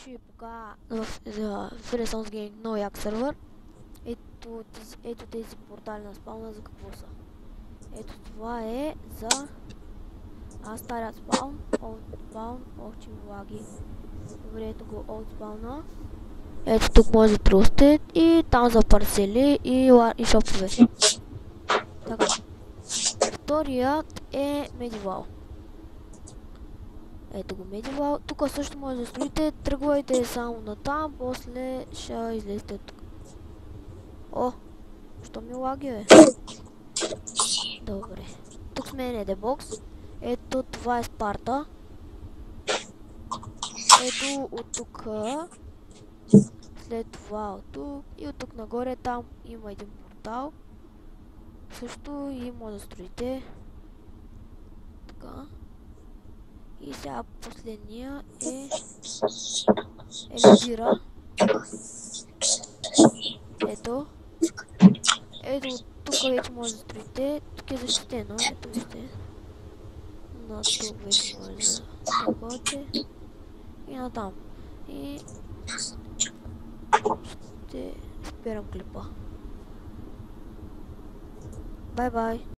ще ви покажа в Renaissance Gaming много як сервер. Ето тези портали на спауна за какво са. Ето това е за старият спаун, old spawn, че ми лаги. Добре, ето го old спауна. Ето тук може да трусте и там за парцели и шопове. Така. Вторият е Medieval. Ето го Medieval. Тук също може да строите. Тръгвайте само на там, после ще излезете тук. О! Що ми лаги, бе? Добре. Тук сме на Debox. Ето това е Спарта. Ето от тук. След това от тук. И от тук нагоре там има един портал. Също и може да строите. Така. И сега последния е Елизира. Ето. Ето тук вече може да строите. Тук е защитено. Ето вижте. На тук вече може да ходите. И натам. И ще спирам клипа. Бай-бай.